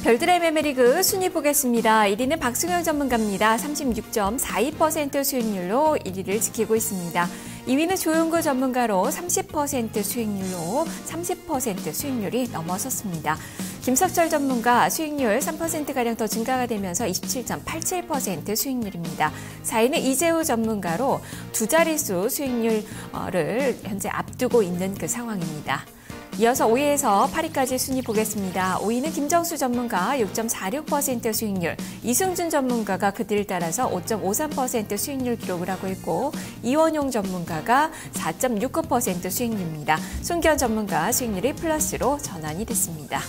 별들의 매매리그 순위 보겠습니다. 1위는 박승영 전문가입니다. 36.42% 수익률로 1위를 지키고 있습니다. 2위는 조용구 전문가로 30% 수익률로 30% 수익률이 넘어섰습니다. 김석철 전문가 수익률 3%가량 더 증가가 되면서 27.87% 수익률입니다. 4위는 이재우 전문가로 두 자릿수 수익률을 현재 앞두고 있는 그 상황입니다. 이어서 5위에서 8위까지 순위 보겠습니다. 5위는 김정수 전문가 6.46% 수익률, 이승준 전문가가 그들을 따라서 5.53% 수익률 기록을 하고 있고 이원용 전문가가 4.69% 수익률입니다. 손기현 전문가 수익률이 플러스로 전환이 됐습니다.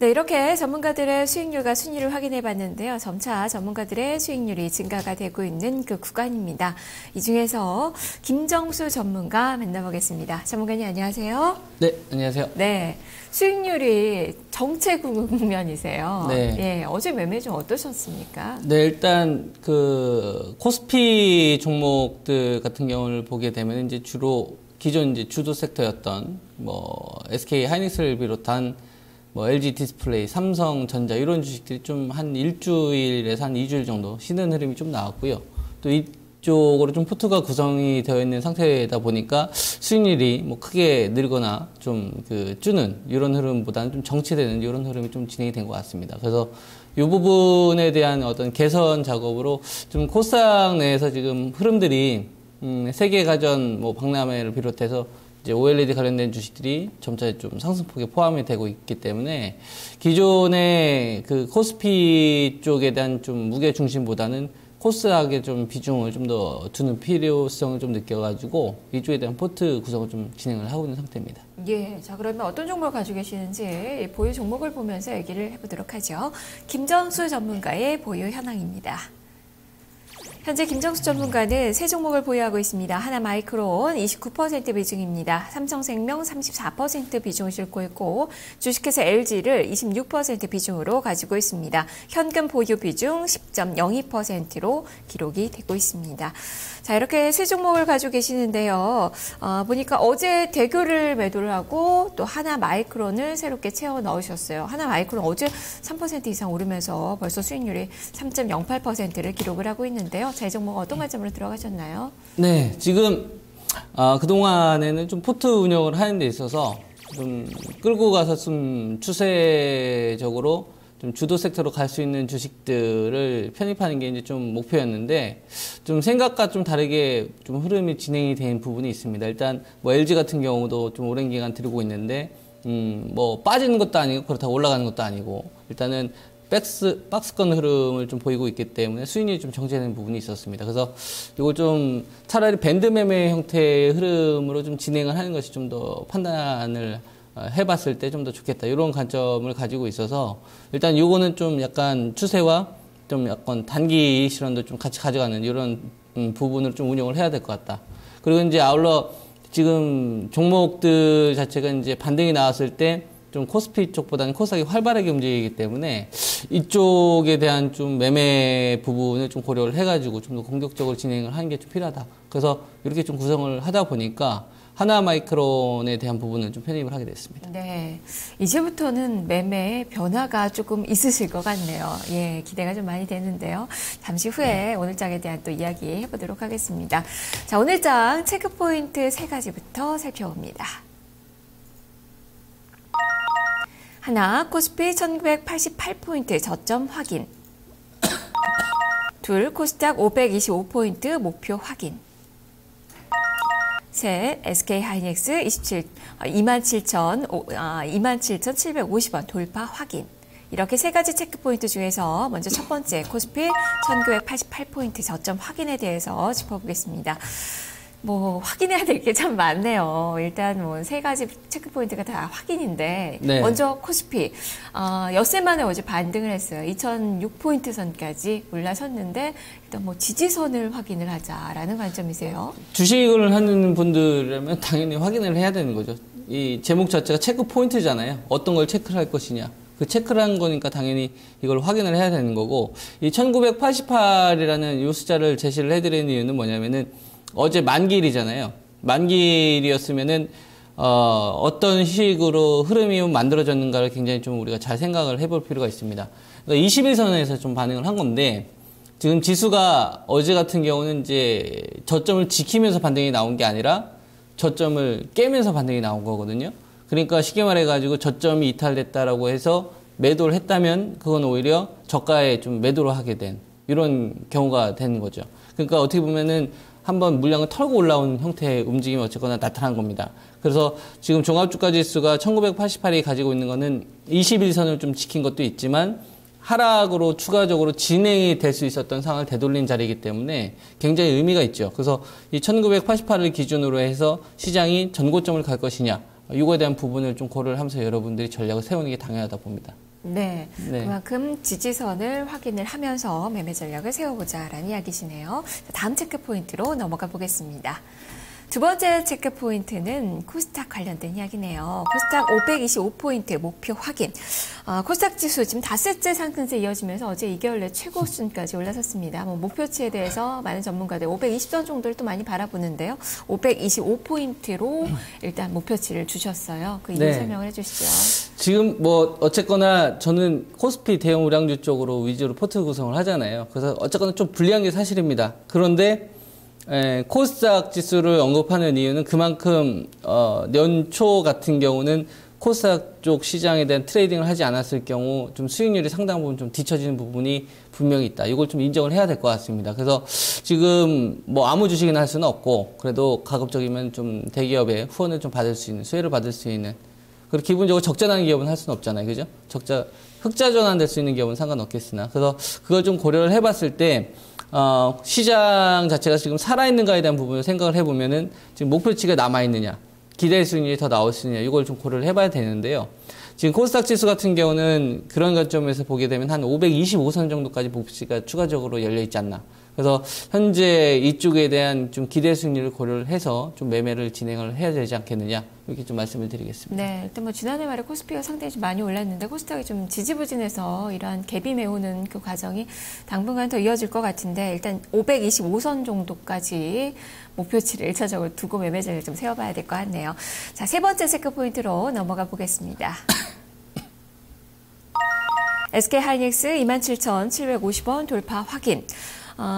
네, 이렇게 전문가들의 수익률과 순위를 확인해 봤는데요. 점차 전문가들의 수익률이 증가가 되고 있는 그 구간입니다. 이 중에서 김정수 전문가 만나보겠습니다. 전문가님 안녕하세요. 네, 안녕하세요. 네, 수익률이 정체 국면이세요. 네. 예, 어제 매매 좀 어떠셨습니까? 네, 일단 그 코스피 종목들 같은 경우를 보게 되면 이제 주로 기존 이제 주도 섹터였던 뭐 SK 하이닉스를 비롯한 뭐 LG 디스플레이, 삼성전자 이런 주식들이 좀 한 일주일에서 한 2주일 정도 쉬는 흐름이 좀 나왔고요. 또 이쪽으로 좀 포트가 구성이 되어 있는 상태다 보니까 수익률이 뭐 크게 늘거나 좀 그 주는 이런 흐름보다는 좀 정체되는 이런 흐름이 좀 진행이 된 것 같습니다. 그래서 이 부분에 대한 어떤 개선 작업으로 좀 코스닥 내에서 지금 흐름들이 세계가전 뭐 박람회를 비롯해서 이제 OLED 관련된 주식들이 점차 좀 상승폭에 포함이 되고 있기 때문에 기존의 그 코스피 쪽에 대한 좀 무게 중심보다는 코스닥에 좀 비중을 좀 더 두는 필요성을 좀 느껴가지고 이쪽에 대한 포트 구성을 좀 진행을 하고 있는 상태입니다. 예, 자 그러면 어떤 종목을 가지고 계시는지 보유 종목을 보면서 얘기를 해보도록 하죠. 김정수 전문가의 보유 현황입니다. 현재 김정수 전문가는 세 종목을 보유하고 있습니다. 하나마이크론 29% 비중입니다. 삼성생명 34% 비중을 싣고 있고 주식회사 LG를 26% 비중으로 가지고 있습니다. 현금 보유 비중 10.02%로 기록이 되고 있습니다. 자, 이렇게 세 종목을 가지고 계시는데요. 보니까 어제 대교를 매도를 하고 또 하나마이크론을 새롭게 채워 넣으셨어요. 하나마이크론 어제 3% 이상 오르면서 벌써 수익률이 3.08%를 기록을 하고 있는데요. 자, 이 종목 어떤 관점으로 들어가셨나요? 네, 지금 그동안에는 좀 포트 운영을 하는 데 있어서 좀 끌고 가서 좀 추세적으로 좀 주도 섹터로 갈 수 있는 주식들을 편입하는 게 이제 좀 목표였는데 좀 생각과 좀 다르게 좀 흐름이 진행이 된 부분이 있습니다. 일단 뭐 LG 같은 경우도 좀 오랜 기간 들고 있는데 뭐 빠지는 것도 아니고 그렇다고 올라가는 것도 아니고 일단은 박스권 흐름을 좀 보이고 있기 때문에 수익률이 좀 정체되는 부분이 있었습니다. 그래서 이걸 좀 차라리 밴드 매매 형태의 흐름으로 좀 진행을 하는 것이 좀 더 판단을 해봤을 때 좀 더 좋겠다. 이런 관점을 가지고 있어서 일단 요거는 좀 약간 추세와 좀 약간 단기 실현도 좀 같이 가져가는 이런 부분을 좀 운영을 해야 될 것 같다. 그리고 이제 아울러 지금 종목들 자체가 이제 반등이 나왔을 때 좀 코스피 쪽보다는 코스닥이 활발하게 움직이기 때문에 이쪽에 대한 좀 매매 부분을 좀 고려를 해가지고 좀 더 공격적으로 진행을 하는 게 좀 필요하다. 그래서 이렇게 좀 구성을 하다 보니까 하나마이크론에 대한 부분을 좀 편입을 하게 됐습니다. 네, 이제부터는 매매 변화가 조금 있으실 것 같네요. 예, 기대가 좀 많이 되는데요. 잠시 후에 오늘장에 대한 또 이야기 해보도록 하겠습니다. 자, 오늘장 체크포인트 3가지부터 살펴봅니다. 하나, 코스피 1988포인트 저점 확인. 둘, 코스닥 525포인트 목표 확인. 셋, SK 하이닉스 27,750원 돌파 확인. 이렇게 3가지 체크포인트 중에서 먼저 첫 번째 코스피 1988포인트 저점 확인에 대해서 짚어보겠습니다. 뭐 확인해야 될 게 참 많네요. 일단 뭐 3가지 체크포인트가 다 확인인데 네. 먼저 코스피 엿새 만에 어제 반등을 했어요. 2006포인트 선까지 올라섰는데 일단 뭐 지지선을 확인을 하자라는 관점이세요. 주식을 하는 분들이라면 당연히 확인을 해야 되는 거죠. 이 제목 자체가 체크 포인트잖아요. 어떤 걸 체크를 할 것이냐. 그 체크를 한 거니까 당연히 이걸 확인을 해야 되는 거고, 이 1988이라는 이 숫자를 제시를 해드리는 이유는 뭐냐면은 어제 만기일이잖아요. 만기일이었으면은 어떤 식으로 흐름이 만들어졌는가를 굉장히 좀 우리가 잘 생각을 해볼 필요가 있습니다. 그러니까 21선에서 좀 반응을 한 건데, 지금 지수가 어제 같은 경우는 이제 저점을 지키면서 반등이 나온 게 아니라 저점을 깨면서 반등이 나온 거거든요. 그러니까 쉽게 말해가지고 저점이 이탈됐다라고 해서 매도를 했다면 그건 오히려 저가에 좀 매도를 하게 된 이런 경우가 되는 거죠. 그러니까 어떻게 보면은 한번 물량을 털고 올라온 형태의 움직임이 어쨌거나 나타난 겁니다. 그래서 지금 종합주가지수가 1988이 가지고 있는 거는 21선을 좀 지킨 것도 있지만 하락으로 추가적으로 진행이 될 수 있었던 상황을 되돌린 자리이기 때문에 굉장히 의미가 있죠. 그래서 이 1988을 기준으로 해서 시장이 전고점을 갈 것이냐, 이거에 대한 부분을 좀 고려를 하면서 여러분들이 전략을 세우는 게 당연하다 봅니다. 네, 그만큼 지지선을 확인을 하면서 매매 전략을 세워보자라는 이야기시네요. 다음 체크 포인트로 넘어가 보겠습니다. 두 번째 체크 포인트는 코스닥 관련된 이야기네요. 코스닥 525포인트 목표 확인. 코스닥 지수 지금 닷새째 상승세 이어지면서 어제 2개월 내 최고 수준까지 올라섰습니다. 목표치에 대해서 많은 전문가들 520선 정도를 또 많이 바라보는데요. 525포인트로 일단 목표치를 주셨어요. 그 이유 설명을 해주시죠. 지금 어쨌거나 저는 코스피 대형 우량주 쪽으로 위주로 포트 구성을 하잖아요. 그래서 어쨌거나 좀 불리한 게 사실입니다. 그런데 코스닥 지수를 언급하는 이유는 그만큼 연초 같은 경우는 코스닥 쪽 시장에 대한 트레이딩을 하지 않았을 경우 좀 수익률이 상당 부분 좀 뒤처지는 부분이 분명히 있다. 이걸 좀 인정을 해야 될 것 같습니다. 그래서 지금 아무 주식이나 할 수는 없고 그래도 가급적이면 좀 대기업의 후원을 좀 받을 수 있는, 수혜를 받을 수 있는, 그리고 기본적으로 적자나는 기업은 할 수는 없잖아요. 그죠? 흑자 전환될 수 있는 기업은 상관없겠으나. 그래서 그걸 좀 고려를 해봤을 때 시장 자체가 지금 살아있는가에 대한 부분을 생각을 해보면은 지금 목표치가 남아있느냐, 기대 수익률이 더 나올 수 있느냐, 이걸 좀 고려를 해봐야 되는데요. 지금 코스닥 지수 같은 경우는 그런 관점에서 보게 되면 한 525선 정도까지 목표치가 추가적으로 열려있지 않나. 그래서 현재 이쪽에 대한 좀 기대 수익률을 고려를 해서 좀 매매를 진행을 해야 되지 않겠느냐, 이렇게 좀 말씀을 드리겠습니다. 네, 일단 지난해 말에 코스피가 상당히 좀 많이 올랐는데 코스닥이 좀 지지부진해서 이러한 갭이 메우는 그 과정이 당분간 더 이어질 것 같은데 일단 525선 정도까지 목표치를 1차적으로 두고 매매전을 좀 세워봐야 될 것 같네요. 자, 세 번째 체크 포인트로 넘어가 보겠습니다. SK하이닉스 27,750원 돌파 확인.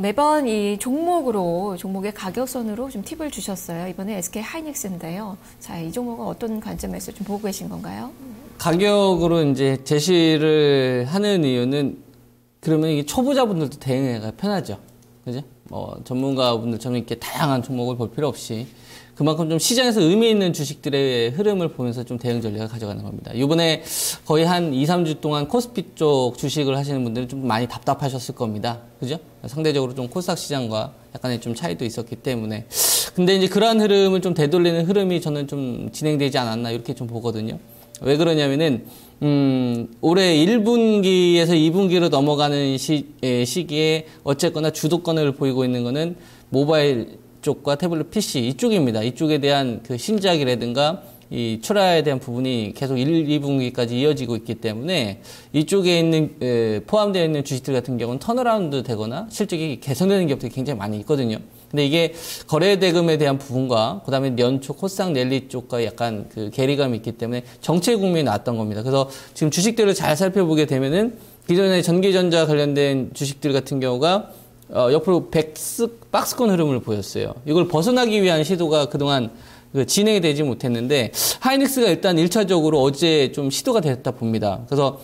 매번 이 종목의 가격선으로 좀 팁을 주셨어요. 이번에 SK하이닉스인데요. 자, 이 종목은 어떤 관점에서 좀 보고 계신 건가요? 가격으로 이제 제시를 하는 이유는 그러면 이게 초보자분들도 대응하기가 편하죠. 그죠? 전문가분들처럼 이렇게 다양한 종목을 볼 필요 없이 그만큼 좀 시장에서 의미 있는 주식들의 흐름을 보면서 좀 대응 전략을 가져가는 겁니다. 이번에 거의 한 2, 3주 동안 코스피 쪽 주식을 하시는 분들은 좀 많이 답답하셨을 겁니다. 그죠? 상대적으로 좀 코스닥 시장과 약간의 좀 차이도 있었기 때문에. 근데 이제 그러한 흐름을 좀 되돌리는 흐름이 저는 좀 진행되지 않았나 이렇게 좀 보거든요. 왜 그러냐면은, 올해 1분기에서 2분기로 넘어가는 시기에 어쨌거나 주도권을 보이고 있는 거는 모바일 쪽과 태블릿 PC 이쪽입니다. 이쪽에 대한 그 신작이라든가 이 출하에 대한 부분이 계속 1, 2분기까지 이어지고 있기 때문에 이쪽에 있는 포함되어 있는 주식들 같은 경우는 턴어라운드 되거나 실적이 개선되는 기업들이 굉장히 많이 있거든요. 근데 이게 거래 대금에 대한 부분과 그다음에 연초 코스닥 랠리 쪽과 약간 그 괴리감이 있기 때문에 정체 국면이 나왔던 겁니다. 그래서 지금 주식들을 잘 살펴보게 되면은 기존의 전기전자 관련된 주식들 같은 경우가 옆으로 박스권 흐름을 보였어요. 이걸 벗어나기 위한 시도가 그동안 진행이 되지 못했는데 하이닉스가 일단 1차적으로 어제 좀 시도가 됐다 봅니다. 그래서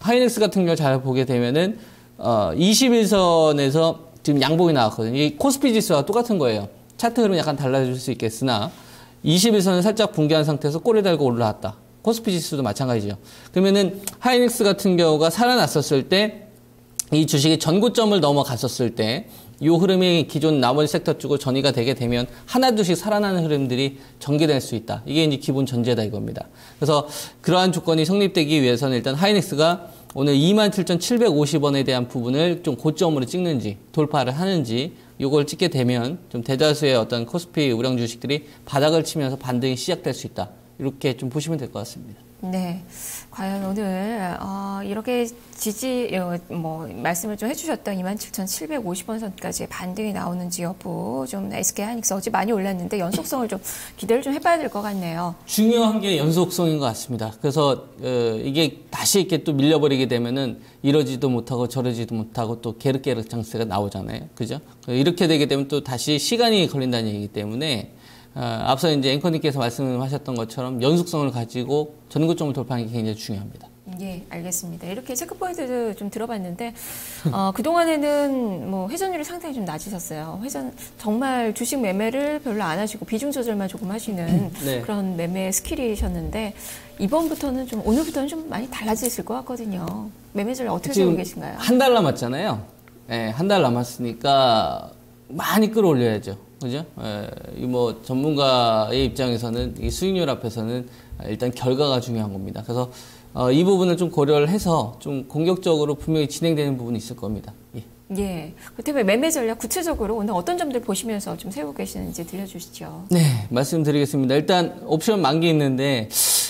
하이닉스 같은 경우 잘 보게 되면은 21선에서 지금 양봉이 나왔거든요. 이 코스피 지수와 똑같은 거예요. 차트 흐름은 약간 달라질 수 있겠으나 21선을 살짝 붕괴한 상태에서 꼬리 달고 올라왔다. 코스피 지수도 마찬가지죠. 그러면은 하이닉스 같은 경우가 살아났었을 때 이 주식이 전고점을 넘어갔었을 때 이 흐름이 기존 나머지 섹터 쪽으로 전이가 되게 되면 하나둘씩 살아나는 흐름들이 전개될 수 있다. 이게 이제 기본 전제다 이겁니다. 그래서 그러한 조건이 성립되기 위해서는 일단 하이닉스가 오늘 27,750원에 대한 부분을 좀 고점으로 찍는지 돌파를 하는지 이걸 찍게 되면 좀 대다수의 코스피 우량 주식들이 바닥을 치면서 반등이 시작될 수 있다. 이렇게 좀 보시면 될 것 같습니다. 네. 과연 오늘, 이렇게 말씀을 좀 해주셨던 27,750원 선까지의 반등이 나오는지 여부, 좀 SK하이닉스 어제 많이 올랐는데 연속성을 좀 기대를 좀 해봐야 될 것 같네요. 중요한 게 연속성인 것 같습니다. 그래서, 이게 다시 이렇게 또 밀려버리게 되면은 이러지도 못하고 저러지도 못하고 또 게르게르 장세가 나오잖아요. 그죠? 이렇게 되게 되면 또 다시 시간이 걸린다는 얘기이기 때문에, 앞서 이제 앵커님께서 말씀하셨던 것처럼 연속성을 가지고 전고점을 돌파하는 게 굉장히 중요합니다. 예, 알겠습니다. 이렇게 체크포인트도 좀 들어봤는데, 그동안에는 뭐 회전율이 상당히 좀 낮으셨어요. 정말 주식 매매를 별로 안 하시고 비중 조절만 조금 하시는 네. 그런 매매 스킬이셨는데, 오늘부터는 좀 많이 달라지실 것 같거든요. 매매 전략 어떻게 세우고 계신가요? 한 달 남았잖아요. 네, 한 달 남았으니까 많이 끌어올려야죠. 그죠? 뭐 전문가의 입장에서는 이 수익률 앞에서는 일단 결과가 중요한 겁니다. 그래서 이 부분을 좀 고려를 해서 좀 공격적으로 분명히 진행되는 부분이 있을 겁니다. 예. 예. 그렇다면 매매 전략 구체적으로 오늘 어떤 점들 보시면서 좀 세우고 계시는지 들려주시죠. 네, 말씀드리겠습니다. 일단 옵션 만기 있는데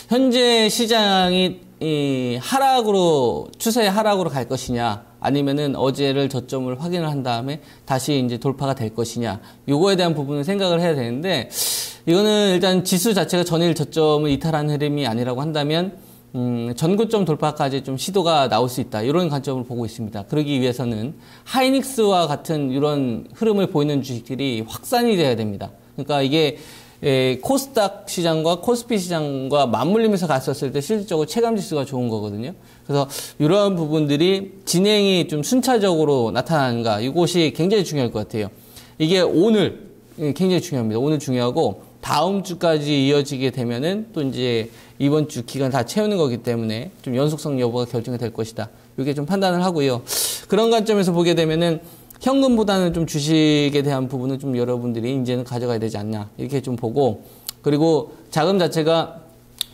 현재 시장이 추세 하락으로 갈 것이냐, 아니면은 어제를 저점을 확인을 한 다음에 다시 이제 돌파가 될 것이냐, 요거에 대한 부분을 생각을 해야 되는데, 이거는 일단 지수 자체가 전일 저점을 이탈한 흐름이 아니라고 한다면, 전고점 돌파까지 좀 시도가 나올 수 있다, 이런 관점을 보고 있습니다. 그러기 위해서는 하이닉스와 같은 이런 흐름을 보이는 주식들이 확산이 돼야 됩니다. 그러니까 이게 코스닥 시장과 코스피 시장과 맞물리면서 갔었을 때 실질적으로 체감지수가 좋은 거거든요. 그래서 이러한 부분들이 진행이 좀 순차적으로 나타나는가, 이것이 굉장히 중요할 것 같아요. 이게 오늘 굉장히 중요합니다. 오늘 중요하고 다음 주까지 이어지게 되면은 또 이제 이번 주 기간 다 채우는 거기 때문에 좀 연속성 여부가 결정이 될 것이다, 이렇게 좀 판단을 하고요. 그런 관점에서 보게 되면은 현금보다는 좀 주식에 대한 부분은 좀 여러분들이 이제는 가져가야 되지 않냐, 이렇게 좀 보고, 그리고 자금 자체가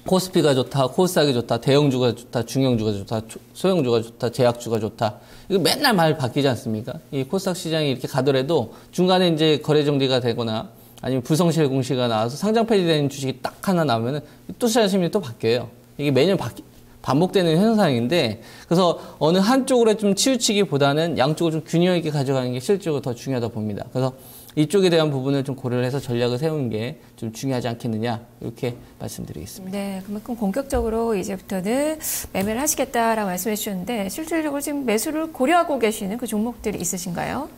코스피가 좋다, 코스닥이 좋다, 대형주가 좋다, 중형주가 좋다, 소형주가 좋다, 제약주가 좋다, 이거 맨날 말 바뀌지 않습니까? 이 코스닥 시장이 이렇게 가더라도 중간에 이제 거래 정리가 되거나 아니면 부성실 공시가 나와서 상장 폐지되는 주식이 딱 하나 나오면은 또 투자 심리 또 바뀌어요. 이게 매년 반복되는 현상인데, 그래서 어느 한쪽으로 좀 치우치기보다는 양쪽을 좀 균형 있게 가져가는 게 실질적으로 더 중요하다 봅니다. 그래서 이쪽에 대한 부분을 좀 고려를 해서 전략을 세우는 게 좀 중요하지 않겠느냐, 이렇게 말씀드리겠습니다. 네, 그만큼 공격적으로 이제부터는 매매를 하시겠다라고 말씀해 주셨는데, 실질적으로 지금 매수를 고려하고 계시는 그 종목들이 있으신가요?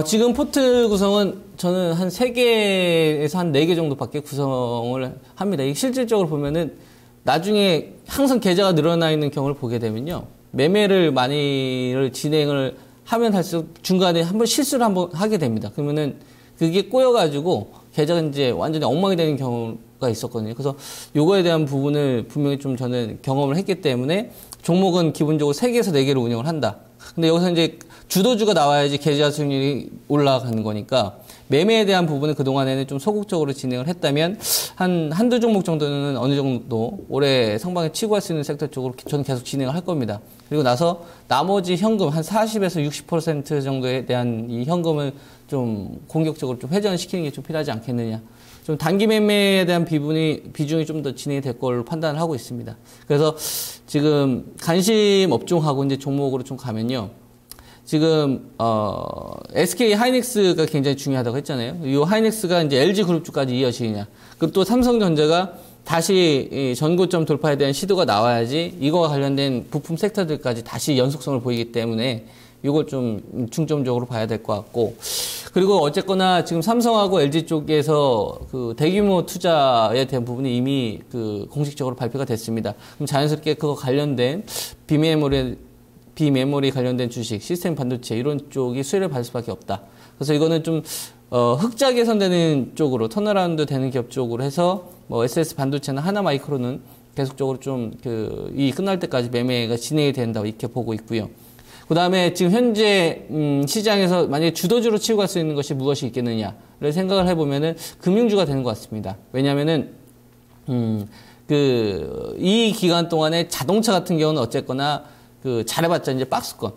지금 포트 구성은 저는 한 3개에서 한 4개 정도밖에 구성을 합니다. 이게 실질적으로 보면은 나중에 항상 계좌가 늘어나 있는 경우를 보게 되면요, 매매를 많이를 진행을 하면 할수록 중간에 한번 실수를 한번 하게 됩니다. 그러면은 그게 꼬여가지고 계좌가 이제 완전히 엉망이 되는 경우가 있었거든요. 그래서 요거에 대한 부분을 분명히 좀 저는 경험을 했기 때문에 종목은 기본적으로 3개에서 4개를 운영을 한다. 근데 여기서 이제 주도주가 나와야지 계좌 수익률이 올라가는 거니까 매매에 대한 부분은 그동안에는 좀 소극적으로 진행을 했다면 한두 종목 정도는 어느 정도 올해 상방에 치고 갈 수 있는 섹터 쪽으로 저는 계속 진행을 할 겁니다. 그리고 나서 나머지 현금 한 40에서 60% 정도에 대한 이 현금을 좀 공격적으로 좀 회전시키는 게 좀 필요하지 않겠느냐. 좀 단기 매매에 대한 비중이 좀 더 진행이 될 걸로 판단을 하고 있습니다. 그래서 지금 관심 업종하고 이제 종목으로 좀 가면요. 지금 SK 하이닉스가 굉장히 중요하다고 했잖아요. 이 하이닉스가 이제 LG 그룹주까지 이어지느냐. 그리고 또 삼성전자가 다시 이 전고점 돌파에 대한 시도가 나와야지 이거와 관련된 부품 섹터들까지 다시 연속성을 보이기 때문에 이걸 좀 중점적으로 봐야 될 것 같고, 그리고 어쨌거나 지금 삼성하고 LG 쪽에서 그 대규모 투자에 대한 부분이 이미 그 공식적으로 발표가 됐습니다. 그럼 자연스럽게 그거 관련된 비메모리 관련된 주식, 시스템 반도체 이런 쪽이 수혜를 받을 수밖에 없다. 그래서 이거는 좀 흑자 개선되는 쪽으로, 턴어라운드 되는 기업 쪽으로 해서 뭐 SS 반도체나 하나마이크로는 계속적으로 좀 이 끝날 때까지 매매가 진행이 된다고 이렇게 보고 있고요. 그 다음에 지금 현재 시장에서 만약에 주도주로 치고 갈 수 있는 것이 무엇이 있겠느냐를 생각을 해보면은 금융주가 되는 것 같습니다. 왜냐하면은 이 기간 동안에 자동차 같은 경우는 어쨌거나 잘해봤자 이제 박스권,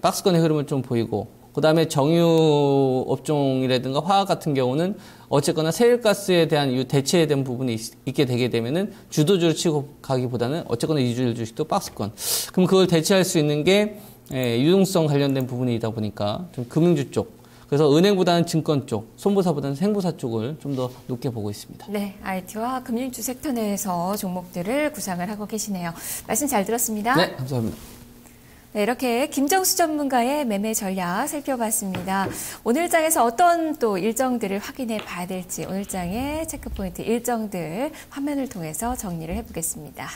박스권의 흐름을 좀 보이고, 그다음에 정유 업종이라든가 화학 같은 경우는 어쨌거나 세일가스에 대한 이 대체에 대한 부분이 있게 되게 되면은 주도주를 치고 가기보다는 어쨌거나 이주일 주식도 박스권. 그럼 그걸 대체할 수 있는 게 유동성 관련된 부분이다 보니까 좀 금융주 쪽. 그래서 은행보다는 증권 쪽, 손보사보다는 생보사 쪽을 좀 더 높게 보고 있습니다. 네, IT와 금융주 섹터 내에서 종목들을 구상을 하고 계시네요. 말씀 잘 들었습니다. 네, 감사합니다. 네, 이렇게 김정수 전문가의 매매 전략 살펴봤습니다. 오늘 장에서 어떤 또 일정들을 확인해 봐야 될지 오늘 장의 체크포인트 일정들 화면을 통해서 정리를 해보겠습니다.